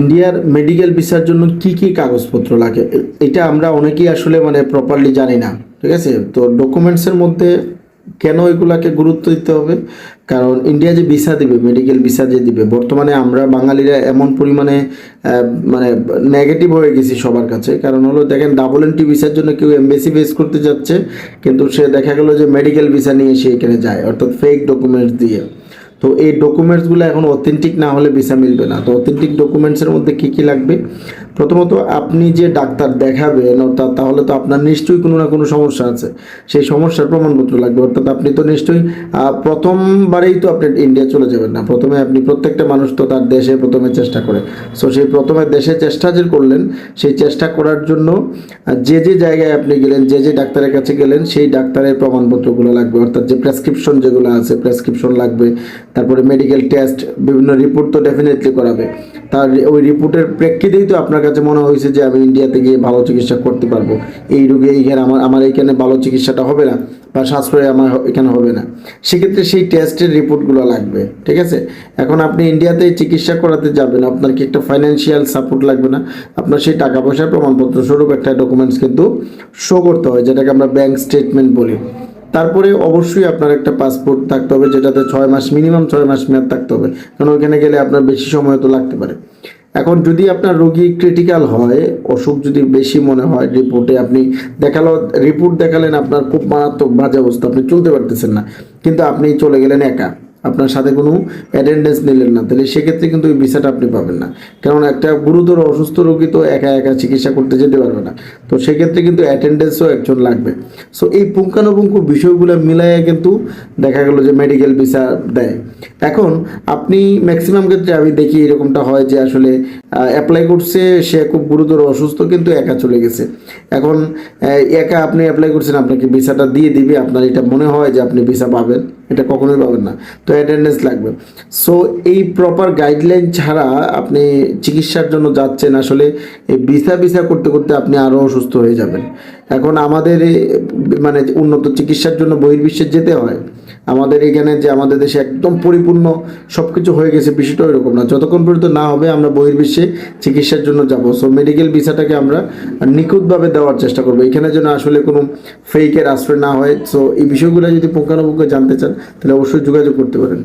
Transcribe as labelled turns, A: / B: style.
A: ইন্ডিয়ার মেডিকেল ভিসার জন্য কি কি কাগজপত্র লাগে এটা আমরা অনেকেই আসলে মানে প্রপারলি জানি না। ঠিক আছে, তো ডকুমেন্টসের মধ্যে কেন এগুলাকে গুরুত্ব দিতে হবে? কারণ ইন্ডিয়া যে ভিসা দিবে, মেডিকেল ভিসা যে দিবে, বর্তমানে আমরা বাঙালিরা এমন পরিমাণে মানে নেগেটিভ হয়ে গেছি সবার কাছে। কারণ হলো দেখেন, ডাবল এন্ট্রি ভিসার জন্য কেউ এমবেসি ফেস করতে যাচ্ছে, কিন্তু সে দেখা গেল যে মেডিকেল ভিসা নিয়ে সে এখানে যায়, অর্থাৎ ফেক ডকুমেন্টস দিয়ে। তো এই ডকুমেন্টসগুলো এখন অথেন্টিক না হলে ভিসা মিলবে না। তো অথেন্টিক ডকুমেন্টসের মধ্যে কি কি লাগবে? প্রথমত আপনি যে ডাক্তার দেখাবেন, অর্থাৎ তাহলে তো আপনার নিশ্চয়ই কোনো না কোনো সমস্যা আছে, সেই সমস্যার প্রমাণপত্র লাগবে। অর্থাৎ আপনি তো নিশ্চয়ই প্রথমবারেই তো আপনি ইন্ডিয়া চলে যাবেন না। প্রথমে আপনি, প্রত্যেকটা মানুষ তো তার দেশে প্রথমে চেষ্টা করে। সো সেই প্রথমে দেশে চেষ্টা যে করলেন, সেই চেষ্টা করার জন্য যে যে জায়গায় আপনি গেলেন, যে যে ডাক্তারের কাছে গেলেন, সেই ডাক্তারের প্রমাণপত্রগুলো লাগবে। অর্থাৎ যে প্রেসক্রিপশন যেগুলো আছে, প্রেসক্রিপশন লাগবে। তারপরে মেডিকেল টেস্ট, বিভিন্ন রিপোর্ট তো ডেফিনেটলি করাবে। তার ওই রিপোর্টের প্রেক্ষিতেই তো আপনার কাছে মনে হয়েছে যে আমি ইন্ডিয়াতে গিয়ে ভালো চিকিৎসা করতে পারবো, এই রোগে এইখানে আমার এইখানে ভালো চিকিৎসাটা হবে না, বা সাশ্রয় আমার এখানে হবে না। সেক্ষেত্রে সেই টেস্টের রিপোর্টগুলো লাগবে। ঠিক আছে, এখন আপনি ইন্ডিয়াতে চিকিৎসা করাতে যাবেন, আপনার কি একটা ফাইন্যান্সিয়াল সাপোর্ট লাগবে না? আপনার সেই টাকা পয়সার প্রমাণপত্র স্বরূপ একটা ডকুমেন্টস কিন্তু শো করতে হয়, যেটাকে আমরা ব্যাংক স্টেটমেন্ট বলি। তারপরে অবশ্যই আপনার একটা পাসপোর্ট থাকতে হবে, যেটাতে 6 মাস, মিনিমাম 6 মাস মেয়াদ থাকতে হবে, কারণ ওইখানে গেলে আপনার বেশি সময় তো লাগতে পারে। এখন যদি আপনার রোগী ক্রিটিক্যাল হয়, অসুখ যদি বেশি মনে হয়, রিপোর্টে আপনি দেখালো, রিপোর্ট দেখালেন আপনার খুব মারাত্মক বাজে অবস্থা, আপনি চলতে পারতেছেন না, কিন্তু আপনি চলে গেলেন একা, আপনার সাথে কোনো অ্যাটেন্ডেন্স নিলেন না, তাহলে সেক্ষেত্রে কিন্তু ওই ভিসাটা আপনি পাবেন না। কারণ একটা গুরুতর অসুস্থ রোগী তো একা একা চিকিৎসা করতে যেতে পারবে না। তো সেক্ষেত্রে কিন্তু অ্যাটেন্ডেন্সও একজন লাগবে। সো এই পুঙ্খানুপুঙ্খ বিষয়গুলো মিলাইয়া কিন্তু দেখা গেল যে মেডিকেল ভিসা দেয়। এখন আপনি ম্যাক্সিমাম ক্ষেত্রে আমি দেখি এরকমটা হয় যে আসলে অ্যাপ্লাই করছে, সে খুব গুরুতর অসুস্থ কিন্তু একা চলে গেছে। এখন একা আপনি অ্যাপ্লাই করছেন, আপনাকে ভিসাটা দিয়ে দিবে, আপনার এটা মনে হয় যে আপনি ভিসা পাবেন, এটা কখনোই পাবেন না। তো অ্যাটেন্ডেন্স লাগবে। সো এই প্রপার গাইডলাইন ছাড়া আপনি চিকিৎসার জন্য যাচ্ছেন, আসলে এই ভিসা করতে করতে আপনি আরও অসুস্থ হয়ে যাবেন। এখন আমাদের মানে উন্নত চিকিৎসার জন্য বহির্বিশ্বে যেতে হয়। আমাদের এখানে যে আমাদের দেশে একদম পরিপূর্ণ সব কিছু হয়ে গেছে, বিষয়টা এরকম না। যতক্ষণ পর্যন্ত না হবে আমরা বহির্বিশ্বে চিকিৎসার জন্য যাব। সো মেডিকেল ভিসাটাকে আমরা নিখুঁতভাবে দেওয়ার চেষ্টা করবো, এখানে যেন আসলে কোনো ফেকের আশ্রয় না হয়। সো এই বিষয়গুলো যদি পুঙ্খানুপুঙ্খ জানতে চান, তাহলে অবশ্যই যোগাযোগ করতে পারেন।